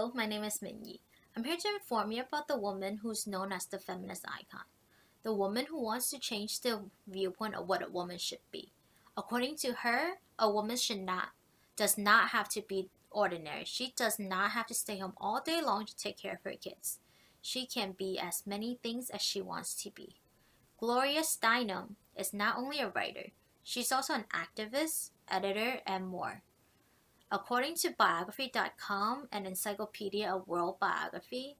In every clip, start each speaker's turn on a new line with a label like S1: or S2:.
S1: Hello, my name is Minyi. I'm here to inform you about the woman who's known as the feminist icon. The woman who wants to change the viewpoint of what a woman should be. According to her, a woman does not have to be ordinary. She does not have to stay home all day long to take care of her kids. She can be as many things as she wants to be. Gloria Steinem is not only a writer, she's also an activist, editor, and more. According to biography.com, an encyclopedia of world biography,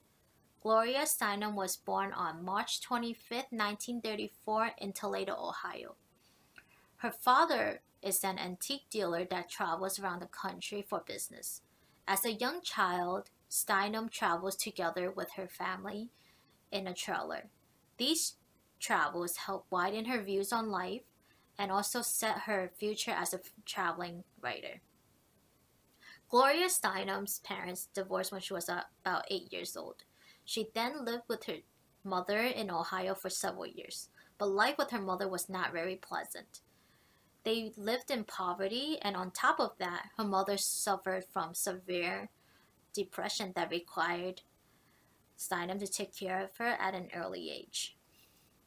S1: Gloria Steinem was born on March 25, 1934 in Toledo, Ohio. Her father is an antique dealer that travels around the country for business. As a young child, Steinem travels together with her family in a trailer. These travels help widen her views on life and also set her future as a traveling writer. Gloria Steinem's parents divorced when she was about 8 years old. She then lived with her mother in Ohio for several years, but life with her mother was not very pleasant. They lived in poverty, and on top of that, her mother suffered from severe depression that required Steinem to take care of her at an early age.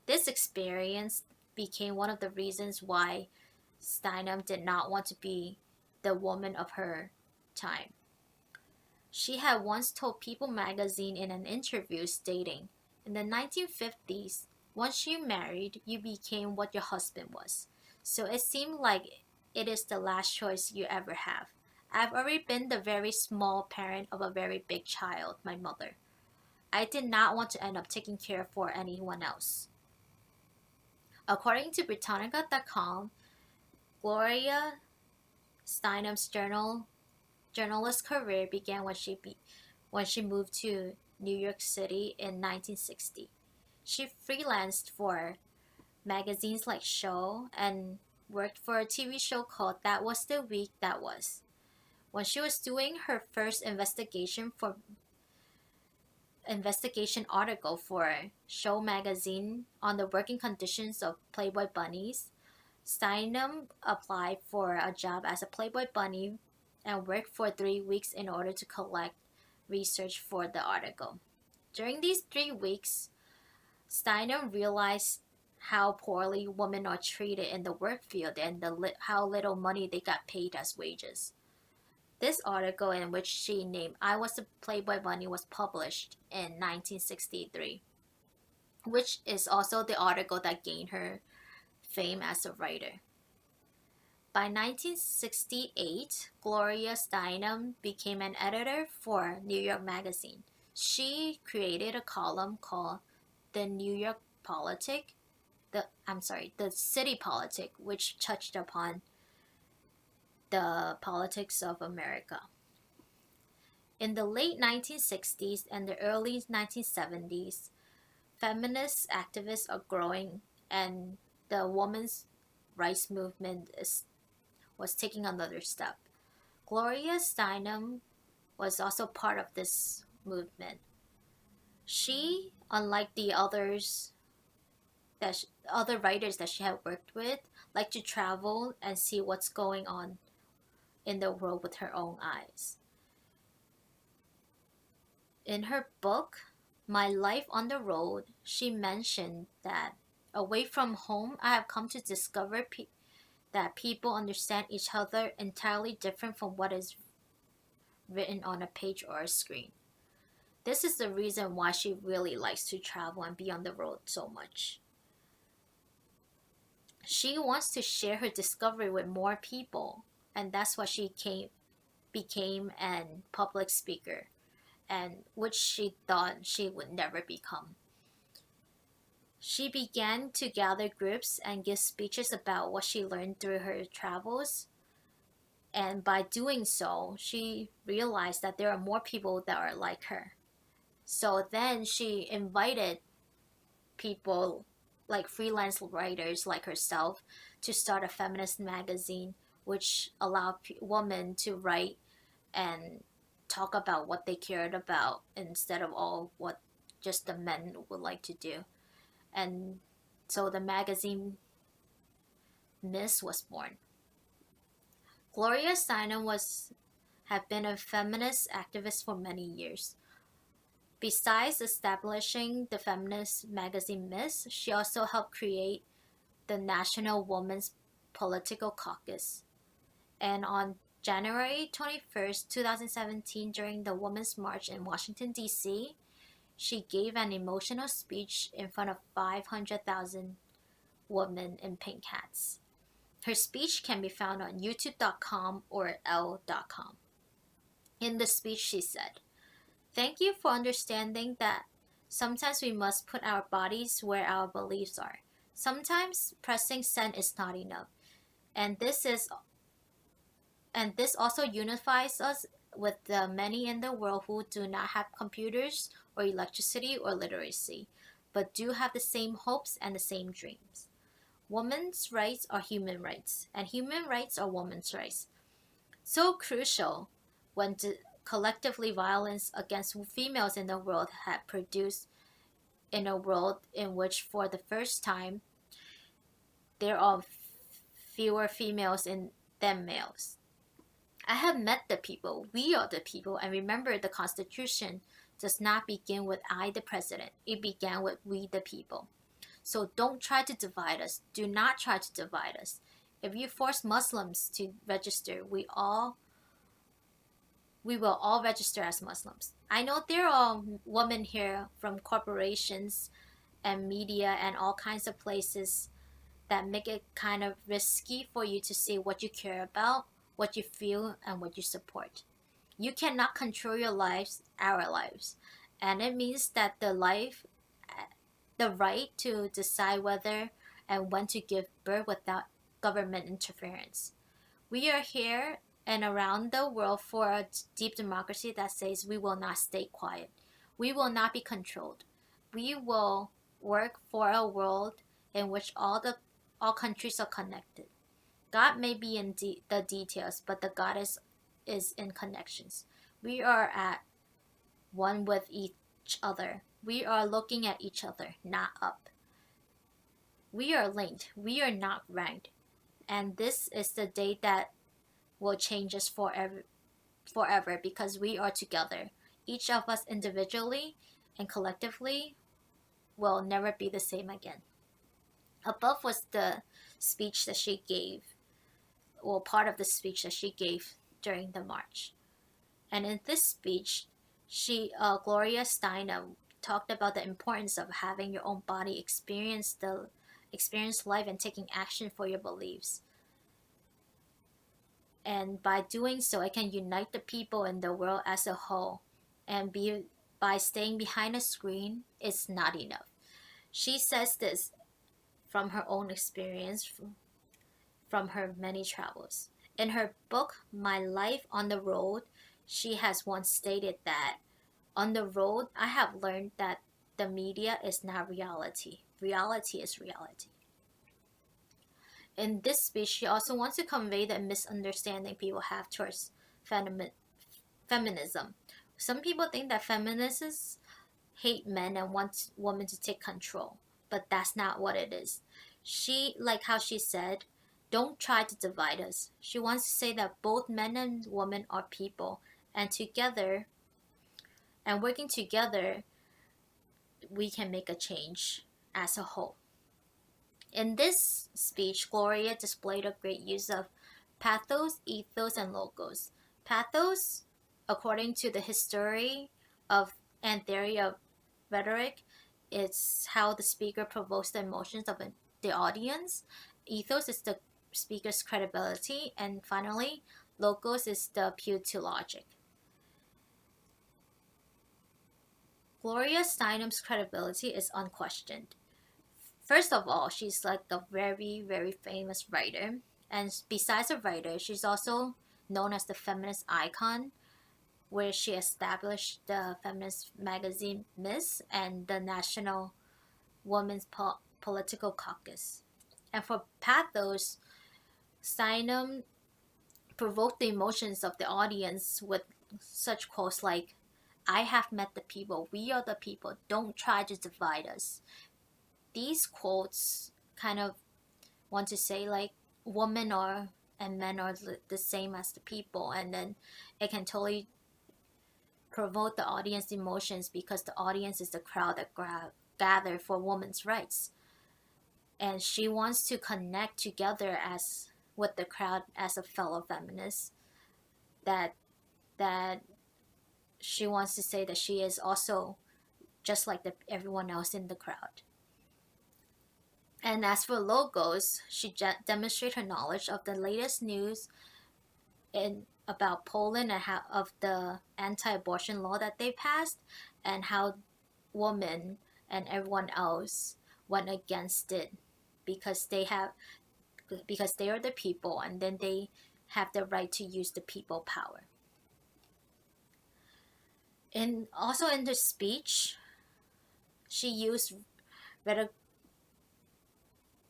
S1: This experience became one of the reasons why Steinem did not want to be the woman of her time. She had once told People magazine in an interview stating, in the 1950s, once you married, you became what your husband was. So it seemed like it is the last choice you ever have. I've already been the very small parent of a very big child, my mother. I did not want to end up taking care for anyone else. According to Britannica.com, Gloria Steinem's journalist career began when she moved to New York City in 1960. She freelanced for magazines like Show and worked for a TV show called That Was the Week That Was. When she was doing her first investigation article for Show magazine on the working conditions of Playboy bunnies, Steinem applied for a job as a Playboy bunny and worked for 3 weeks in order to collect research for the article. During these 3 weeks, Steinem realized how poorly women are treated in the work field and how little money they got paid as wages. This article, in which she named I Was a Playboy Bunny, was published in 1963, which is also the article that gained her fame as a writer. By 1968, Gloria Steinem became an editor for New York Magazine. She created a column called The New York Politic, the City Politic, which touched upon the politics of America. In the late 1960s and the early 1970s, feminist activists are growing and the women's rights movement was taking another step. Gloria Steinem was also part of this movement. She, unlike the other writers that she had worked with, liked to travel and see what's going on in the world with her own eyes. In her book, My Life on the Road, she mentioned that away from home, I have come to discover that people understand each other entirely different from what is written on a page or a screen. This is the reason why she really likes to travel and be on the road so much. She wants to share her discovery with more people, and that's why she became an public speaker, and which she thought she would never become. She began to gather groups and give speeches about what she learned through her travels. And by doing so, she realized that there are more people that are like her. So then she invited people like freelance writers like herself to start a feminist magazine, which allowed women to write and talk about what they cared about instead of all what just the men would like to do. And so the magazine Miss was born. Gloria Steinem was have been a feminist activist for many years. Besides establishing the feminist magazine Miss, she also helped create the National Women's Political Caucus. And on January 21st, 2017, during the Women's March in Washington, D.C., she gave an emotional speech in front of 500,000 women in pink hats. Her speech can be found on youtube.com or elle.com. In the speech, she said, "Thank you for understanding that sometimes we must put our bodies where our beliefs are. Sometimes pressing send is not enough. And this also unifies us with the many in the world who do not have computers or electricity or literacy, but do have the same hopes and the same dreams. Women's rights are human rights, and human rights are women's rights. So crucial when collectively violence against females in the world had produced in a world in which for the first time there are fewer females than males. I have met the people, we are the people, and remember the Constitution does not begin with I the President, it began with we the people. So don't try to divide us, do not try to divide us. If you force Muslims to register, we will all register as Muslims. I know there are women here from corporations and media and all kinds of places that make it kind of risky for you to say what you care about, what you feel, and what you support. You cannot control your lives, our lives. And it means that the right to decide whether and when to give birth without government interference. We are here and around the world for a deep democracy that says we will not stay quiet. We will not be controlled. We will work for a world in which all countries are connected. God may be in the details, but the God is in connections. We are at one with each other. We are looking at each other, not up. We are linked. We are not ranked. And this is the day that will change us forever because we are together. Each of us individually and collectively will never be the same again. Above was the speech that she gave, or part of the speech that she gave during the march. And in this speech, Gloria Steinem talked about the importance of having your own body experience life and taking action for your beliefs. And by doing so, it can unite the people in the world as a whole. And by staying behind a screen, it's not enough. She says this from her own experience, from her many travels. In her book, My Life on the Road, she has once stated that on the road, I have learned that the media is not reality. Reality is reality. In this speech, she also wants to convey the misunderstanding people have towards feminism. Some people think that feminists hate men and want women to take control, but that's not what it is. Like how she said, don't try to divide us. She wants to say that both men and women are people, and together, and working together, we can make a change as a whole. In this speech, Gloria displayed a great use of pathos, ethos, and logos. Pathos, according to the history and theory of rhetoric, it's how the speaker provokes the emotions of the audience. Ethos is the speaker's credibility, and finally, logos is the appeal to logic. Gloria Steinem's credibility is unquestioned. First of all, she's like a very, very famous writer. And besides a writer, she's also known as the feminist icon, where she established the feminist magazine Miss and the National Women's Political Caucus. And for pathos, Steinem provoked the emotions of the audience with such quotes like, I have met the people, we are the people, don't try to divide us. These quotes kind of want to say like women are and men are the same as the people, and then it can totally provoke the audience emotions because the audience is the crowd that gather for women's rights, and she wants to connect together as with the crowd as a fellow feminist, that that she wants to say that she is also just like everyone else in the crowd. And as for logos, she demonstrates her knowledge of the latest news in about Poland and how of the anti-abortion law that they passed, and how women and everyone else went against it because they are the people, and then they have the right to use the people power. And also in the speech, she used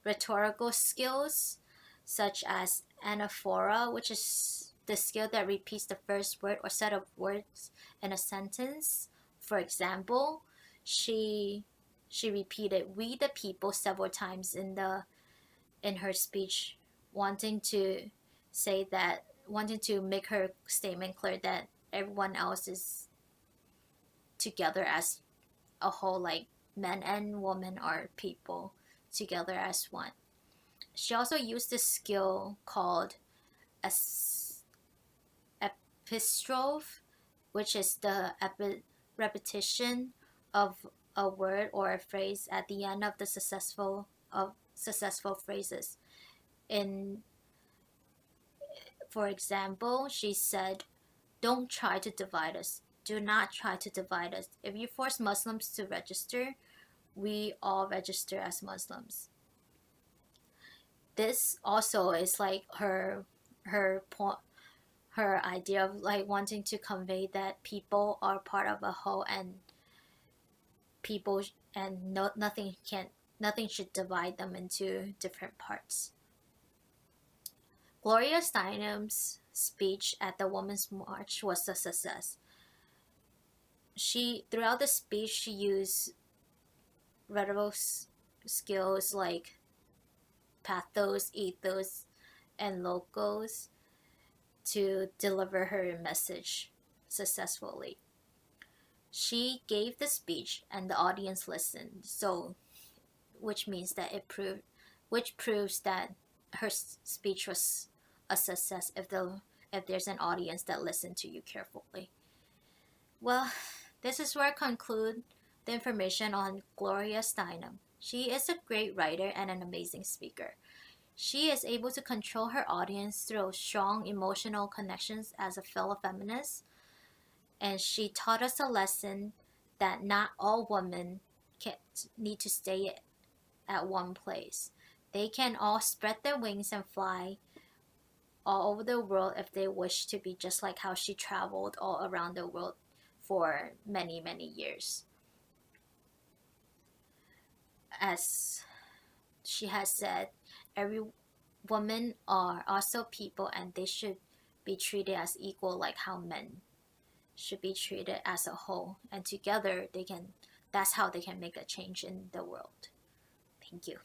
S1: rhetorical skills such as anaphora, which is the skill that repeats the first word or set of words in a sentence. For example, she repeated "we the people" several times in her speech, wanting to wanting to make her statement clear that everyone else is together as a whole, like men and women are people together as one. She also used this skill called epistrophe, which is the repetition of a word or a phrase at the end of the successful phrases. In For example, she said, "Don't try to divide us. Do not try to divide us. If you force Muslims to register, we all register as Muslims." This also is like her point, her idea of like wanting to convey that people are part of a whole, and people and nothing should divide them into different parts. Gloria Steinem's speech at the Women's March was a success. Throughout the speech, she used rhetorical skills like pathos, ethos, and logos to deliver her message successfully. She gave the speech and the audience listened, so which proves that her speech was a success if there's an audience that listened to you carefully. Well, this is where I conclude the information on Gloria Steinem. She is a great writer and an amazing speaker. She is able to control her audience through strong emotional connections as a fellow feminist, and she taught us a lesson that not all women need to stay at one place. They can all spread their wings and fly all over the world if they wish to be, just like how she traveled all around the world for many, many years. As she has said, every women are also people, and they should be treated as equal, like how men should be treated as a whole, and together that's how they can make a change in the world. Thank you.